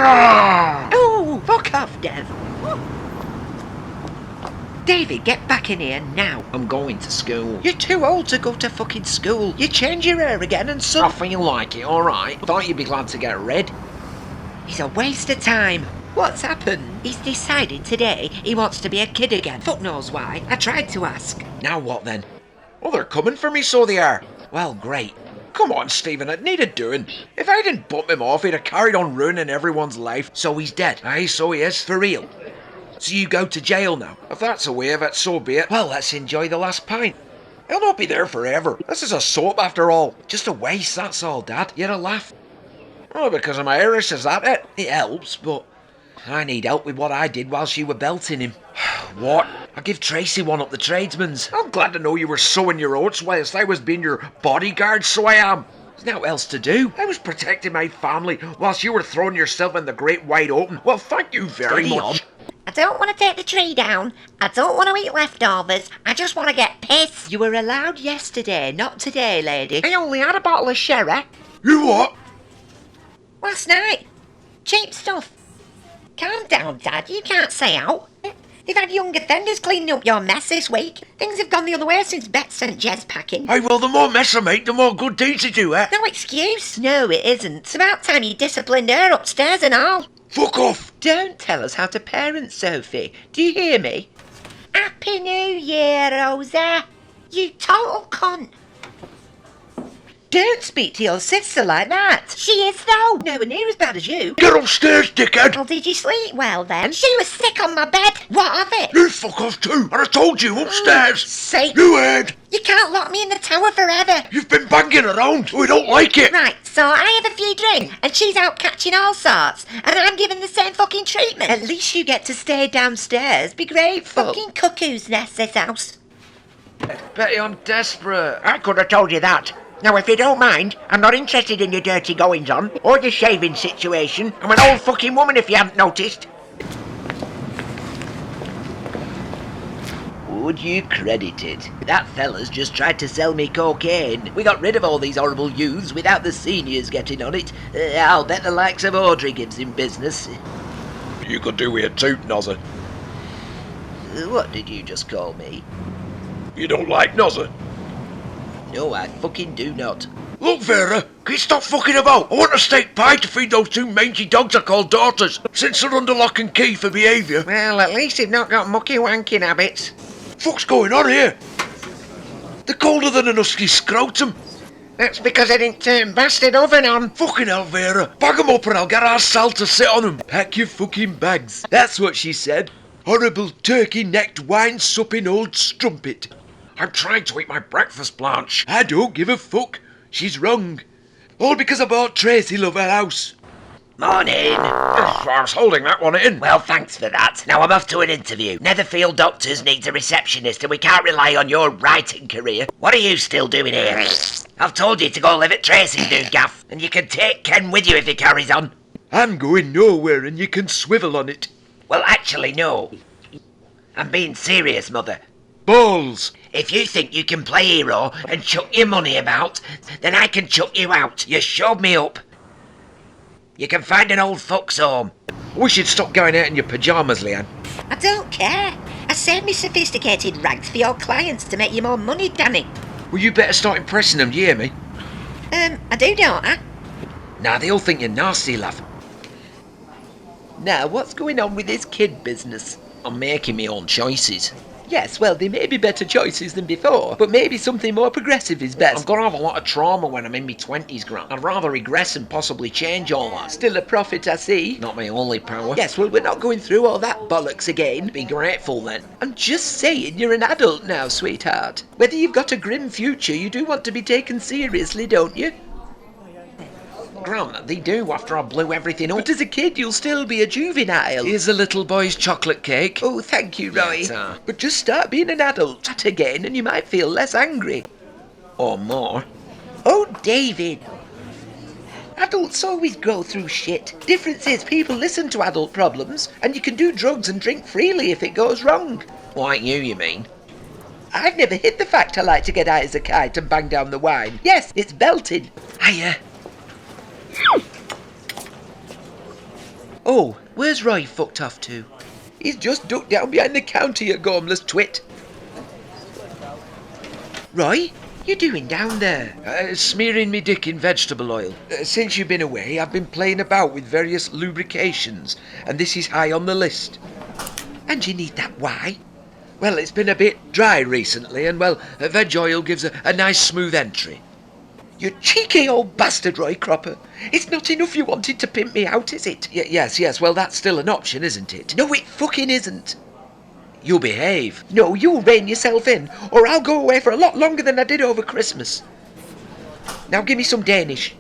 Oh, fuck off, Dev. David, get back in here now. I'm going to school. You're too old to go to fucking school. You change your hair again and I feel like it, alright. Thought you'd be glad to get rid. He's a waste of time. What's happened? He's decided today he wants to be a kid again. Fuck knows why. I tried to ask. Now what then? Oh, they're coming for me, so they are. Well, great. Come on, Stephen, it needed doing. If I didn't bump him off, he'd have carried on ruining everyone's life. So he's dead? Aye, so he is, for real. So you go to jail now? If that's a way of it, so be it. Well, let's enjoy the last pint. He'll not be there forever. This is a soap after all. Just a waste, that's all, Dad. You're a laugh. Oh, because I'm Irish, is that it? It helps, but I need help with what I did whilst you were belting him. What? I give Tracy one up the tradesman's. I'm glad to know you were sowing your oats whilst I was being your bodyguard, so I am. There's nothing else to do. I was protecting my family whilst you were throwing yourself in the great wide open. Well, thank you very Steady much. I don't want to take the tree down. I don't want to eat leftovers. I just want to get pissed. You were allowed yesterday, not today, lady. I only had a bottle of sherry. You what? Last night. Cheap stuff. Calm down, Dad. You can't say out. They've had young offenders cleaning up your mess this week. Things have gone the other way since Bet sent Jez packing. Aye, well, the more mess I make, the more good deeds you do, eh? No excuse. No, it isn't. It's about time you disciplined her upstairs and all. Fuck off! Don't tell us how to parent, Sophie. Do you hear me? Happy New Year, Rosa. You total cunt. Don't speak to your sister like that. She is, though. Nowhere near as bad as you. Get upstairs, dickhead! Well, did you sleep well, then? She was sick on my bed. What of it? You fuck off too! And I told you, upstairs! Sake. You heard! You can't lock me in the tower forever. You've been banging around! We don't like it! Right, so I have a few drinks, and she's out catching all sorts, and I'm given the same fucking treatment. At least you get to stay downstairs. Be grateful. Fucking cuckoo's nest, this house. Betty, I'm desperate. I could have told you that. Now, if you don't mind, I'm not interested in your dirty goings-on, or your shaving situation. I'm an old fucking woman if you haven't noticed. Would you credit it? That fella's just tried to sell me cocaine. We got rid of all these horrible youths without the seniors getting on it. I'll bet the likes of Audrey gives him business. You could do with a toot, Nozzer. What did you just call me? You don't like Nozzer? No, I fucking do not. Look, Vera, can you stop fucking about? I want a steak pie to feed those two mangy dogs I call daughters, since they're under lock and key for behaviour. Well, at least you've not got mucky wanking habits. Fuck's going on here? They're colder than an husky scrotum. That's because I didn't turn bastard oven on. Fucking hell, Vera. Bag 'em up and I'll get our Sal to sit on 'em. Pack your fucking bags. That's what she said. Horrible turkey-necked wine-supping old strumpet. I'm trying to eat my breakfast, Blanche. I don't give a fuck. She's wrong. All because I bought Tracy love her house. Morning. I was holding that one in. Well, thanks for that. Now I'm off to an interview. Netherfield Doctors needs a receptionist and we can't rely on your writing career. What are you still doing here? I've told you to go live at Tracy's new gaff, and you can take Ken with you if he carries on. I'm going nowhere and you can swivel on it. Well, actually, no. I'm being serious, Mother. Balls. If you think you can play hero and chuck your money about, then I can chuck you out. You showed me up. You can find an old fuck's home. We should stop going out in your pyjamas, Leanne. I don't care. I save me sophisticated rags for your clients to make you more money, Danny. Well, you better start impressing them, do you hear me? I do, don't I? Nah, they all think you're nasty, love. Now, what's going on with this kid business? I'm making my own choices. Yes, well, there may be better choices than before, but maybe something more progressive is I'm best. gonna have a lot of trauma when I'm in my 20s, Grant. I'd rather regress and possibly change all that. Still a prophet, I see. Not my only power. Yes, well, we're not going through all that bollocks again. Be grateful then. I'm just saying you're an adult now, sweetheart. Whether you've got a grim future, you do want to be taken seriously, don't you? Grant, they do after I blew everything up. But as a kid, you'll still be a juvenile. Here's a little boy's chocolate cake. Oh, thank you, Roy. Yes, But just start being an adult that again, and you might feel less angry. Or more. Oh, David. Adults always go through shit. Difference is people listen to adult problems, and you can do drugs and drink freely if it goes wrong. Like you mean? I've never hid the fact I like to get high as a kite and bang down the wine. Yes, it's belted. Hiya. Oh, where's Roy fucked off to? He's just ducked down behind the counter, you gormless twit. Roy, you doing down there? Smearing me dick in vegetable oil. Since you've been away, I've been playing about with various lubrications, and this is high on the list. And you need that why? Well, it's been a bit dry recently, and well, veg oil gives a nice smooth entry. You cheeky old bastard, Roy Cropper. It's not enough you wanted to pimp me out, is it? Yes, well, that's still an option, isn't it? No, it fucking isn't. You behave. No, you rein yourself in, or I'll go away for a lot longer than I did over Christmas. Now give me some Danish.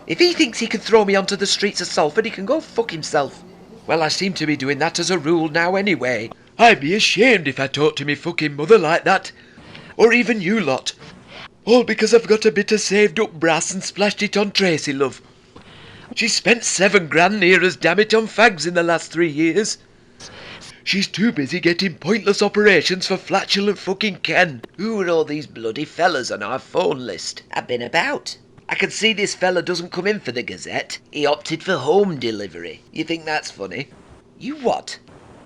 If he thinks he can throw me onto the streets of Salford, he can go fuck himself. Well, I seem to be doing that as a rule now anyway. I'd be ashamed if I talked to me fucking mother like that. Or even you lot. All because I've got a bit of saved up brass and splashed it on Tracy, love. She's spent 7 grand near us, damn it, on fags in the last 3 years. She's too busy getting pointless operations for flatulent fucking Ken. Who are all these bloody fellas on our phone list? I've been about. I can see this fella doesn't come in for the Gazette. He opted for home delivery. You think that's funny? You what?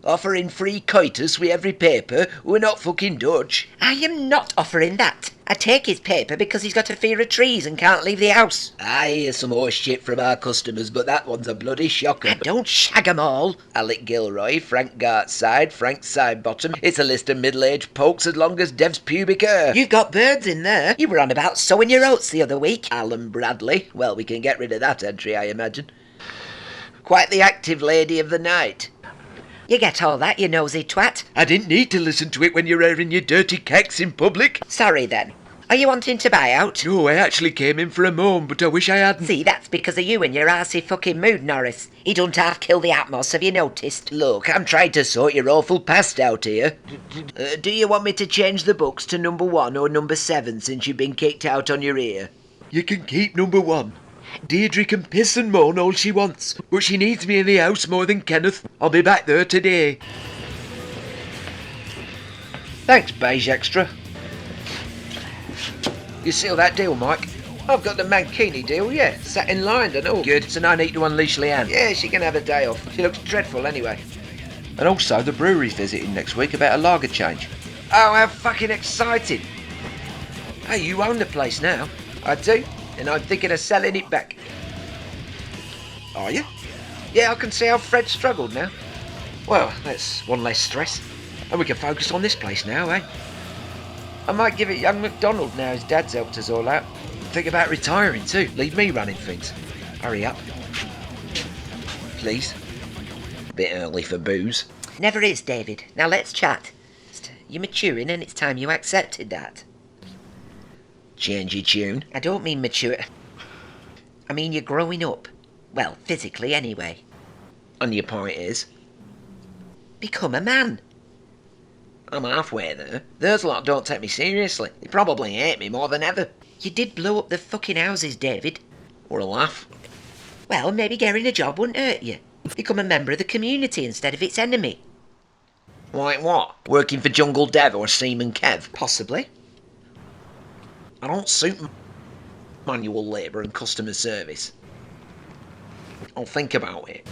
Offering free coitus with every paper? We're not fucking Dutch. I am not offering that. I take his paper because he's got a fear of trees and can't leave the house. I hear some horse shit from our customers, but that one's a bloody shocker. I don't shag 'em all. Alec Gilroy, Frank Gartside, Frank Sidebottom. It's a list of middle-aged pokes as long as Dev's pubic hair. You've got birds in there. You were on about sowing your oats the other week. Alan Bradley. Well, we can get rid of that entry, I imagine. Quite the active lady of the night. You get all that, you nosy twat. I didn't need to listen to it when you're airing your dirty kecks in public. Sorry then. Are you wanting to buy out? No, I actually came in for a moan, but I wish I hadn't. See, that's because of you and your arsey fucking mood, Norris. He don't half kill the Atmos, have you noticed? Look, I'm trying to sort your awful past out here. Do you want me to change the books to number 1 or number 7 since you've been kicked out on your ear? You can keep number 1. Deirdre can piss and moan all she wants, but she needs me in the house more than Kenneth. I'll be back there today. Thanks, Beige Extra. You seal that deal, Mike? I've got the Mankini deal, yeah. Sat in line, and all. Good, so now I need to unleash Leanne. Yeah, she can have a day off. She looks dreadful anyway. And also, the brewery's visiting next week about a lager change. Oh, how fucking exciting. Hey, you own the place now. I do. And I'm thinking of selling it back. Are you? Yeah, I can see how Fred struggled now. Well, that's one less stress. And we can focus on this place now, eh? I might give it young MacDonald now his dad's helped us all out. Think about retiring too. Leave me running things. Hurry up. Please. Bit early for booze. Never is, David. Now let's chat. You're maturing and it's time you accepted that. Change your tune. I don't mean mature. I mean you're growing up. Well, physically anyway. And your point is? Become a man. I'm halfway there. Those lot don't take me seriously. They probably hate me more than ever. You did blow up the fucking houses, David. Or a laugh. Well, maybe getting a job wouldn't hurt you. Become a member of the community instead of its enemy. Like what? Working for Jungle Dev or Seaman Kev? Possibly. I don't suit manual labour and customer service. I'll think about it.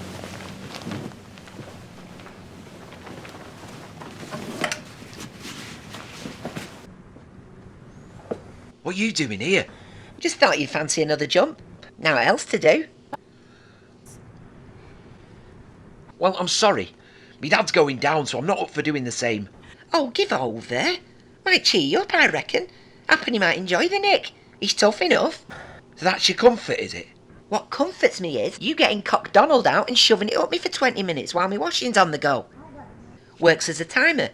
What are you doing here? Just thought you'd fancy another jump. Now what else to do? Well, I'm sorry. Me dad's going down, so I'm not up for doing the same. Oh, give over. Might cheer you up, I reckon. Happen you might enjoy the Nick. He's tough enough. So that's your comfort, is it? What comforts me is you getting cock Donald out and shoving it up me for 20 minutes while my washing's on the go. Works as a timer.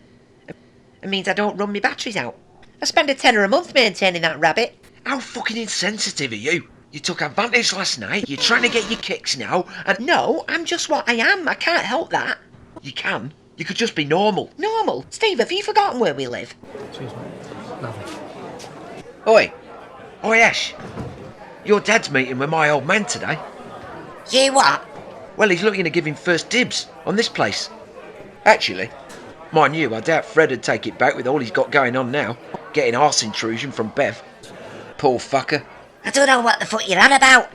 It means I don't run my batteries out. I spend a tenner a month maintaining that rabbit. How fucking insensitive are you? You took advantage last night, you're trying to get your kicks now, and... No, I'm just what I am. I can't help that. You can. You could just be normal. Normal? Steve, have you forgotten where we live? Excuse me. Nothing. Oi. Oi, Ash. Your dad's meeting with my old man today. You what? Well, he's looking to give him first dibs on this place. Actually, mind you, I doubt Fred would take it back with all he's got going on now. Getting arse intrusion from Bev. Poor fucker. I don't know what the fuck you're on about.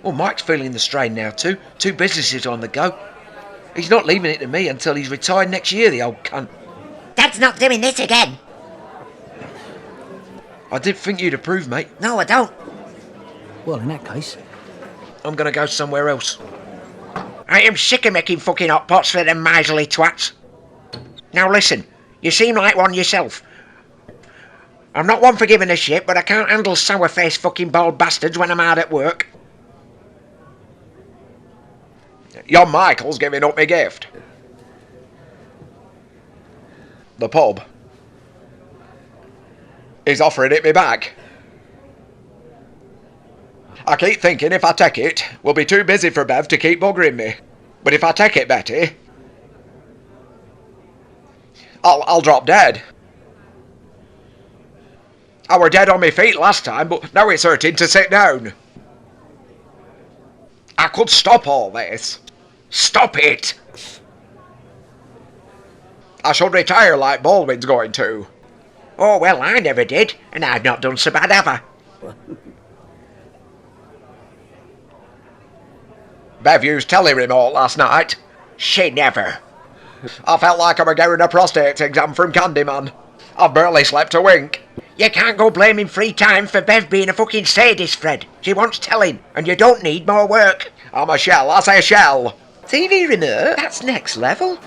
Well, Mike's feeling the strain now too. 2 businesses on the go. He's not leaving it to me until he's retired next year, the old cunt. Dad's not doing this again. I did think you'd approve, mate. No, I don't. Well, in that case, I'm gonna go somewhere else. I am sick of making fucking hot pots for them miserly twats. Now listen, you seem like one yourself. I'm not one for giving a shit, but I can't handle sour-faced fucking bald bastards when I'm hard at work. Yon Michael's giving up my gift. The pub. He's offering it me back. I keep thinking if I take it, we'll be too busy for Bev to keep buggering me. But if I take it, Betty, I'll drop dead. I were dead on my feet last time, but now it's hurting to sit down. I could stop all this. Stop it! I should retire like Baldwin's going to. Oh, well, I never did, and I've not done so bad, have I? Bev used telly remote last night. She never. I felt like I were getting a prostate exam from Candyman. I've barely slept a wink. You can't go blaming free time for Bev being a fucking sadist, Fred. She wants telling, and you don't need more work. I'm a shell, I say shell. TV remote? That's next level.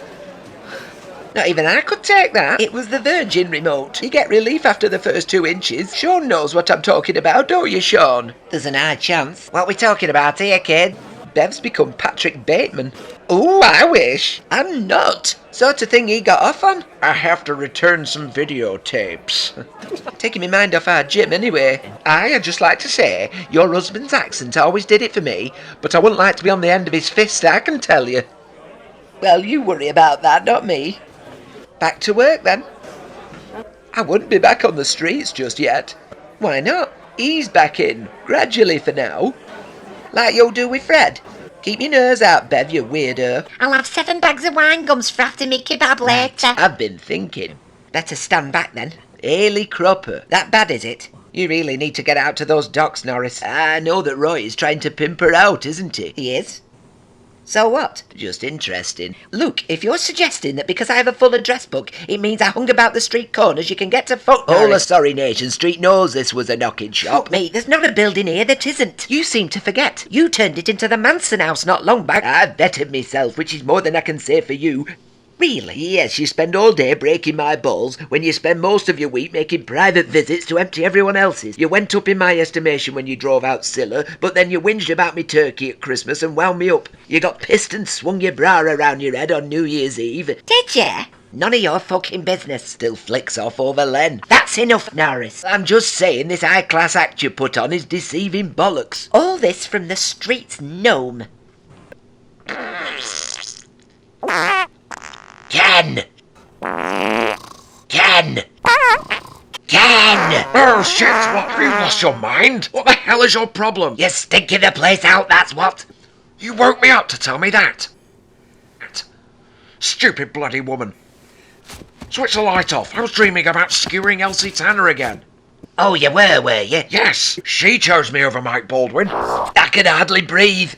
Not even I could take that. It was the Virgin remote. You get relief after the first 2 inches. Sean knows what I'm talking about, don't you, Sean? There's an high chance. What we talking about here, kid? Bev's become Patrick Bateman. Ooh, I wish. I'm not. Sort of thing he got off on. I have to return some videotapes. Taking my mind off our Jim anyway. I'd just like to say, your husband's accent always did it for me, but I wouldn't like to be on the end of his fist, I can tell you. Well, you worry about that, not me. Back to work, then. I wouldn't be back on the streets just yet. Why not? Ease back in, gradually for now. Like you'll do with Fred. Keep your nose out, Bev, you weirdo. I'll have 7 bags of wine gums for after me kebab later. I've been thinking. Better stand back then. Haley Cropper. That bad, is it? You really need to get out to those docks, Norris. I know that Roy is trying to pimp her out, isn't he? He is. So what? Just interesting. Look, if you're suggesting that because I have a full address book, it means I hung about the street corners, you can get to fuck all of Sorrynation Street knows this was a knocking shop. Fuck me, there's not a building here that isn't. You seem to forget. You turned it into the Manson house not long back. I've vetted myself, which is more than I can say for you. Really? Yes, you spend all day breaking my balls when you spend most of your week making private visits to empty everyone else's. You went up in my estimation when you drove out Scylla, but then you whinged about me turkey at Christmas and wound me up. You got pissed and swung your bra around your head on New Year's Eve. Did ya? None of your fucking business. Still flicks off over Len. That's enough, Norris. I'm just saying this high-class act you put on is deceiving bollocks. All this from the street's gnome. Ken! Ken! Ken! Oh shit, what? You lost your mind? What the hell is your problem? You're stinking the place out, that's what. You woke me up to tell me that. Stupid bloody woman. Switch the light off. I was dreaming about skewering Elsie Tanner again. Oh, you were you? Yes, she chose me over Mike Baldwin. I could hardly breathe.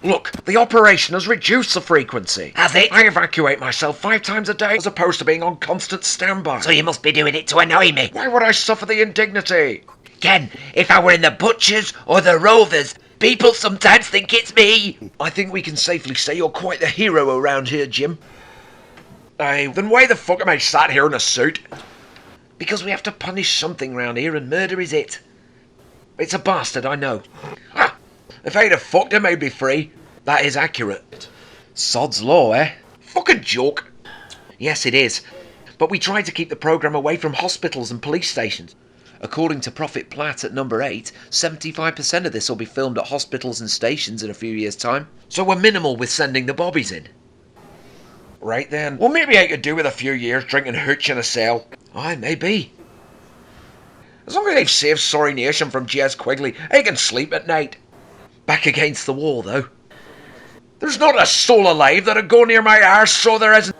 Look, the operation has reduced the frequency. Has it? I evacuate myself 5 times a day as opposed to being on constant standby. So you must be doing it to annoy me. Why would I suffer the indignity? Ken, if I were in the Butchers or the Rovers, people sometimes think it's me. I think we can safely say you're quite the hero around here, Jim. Hey, then why the fuck am I sat here in a suit? Because we have to punish something round here, and murder is it. It's a bastard, I know. Ah, if I'd have fucked him, I'd be free. That is accurate. Sod's law, eh? Fucking joke. Yes, it is. But we try to keep the programme away from hospitals and police stations. According to Prophet Platt at number 8, 75% of this will be filmed at hospitals and stations in a few years' time. So we're minimal with sending the bobbies in. Right then. Well, maybe I could do with a few years drinking hooch in a cell. Aye, maybe. As long as I've saved Sorrynation from Jez Quigley, I can sleep at night. Back against the wall, though. There's not a soul alive that'd go near my arse, so there isn't.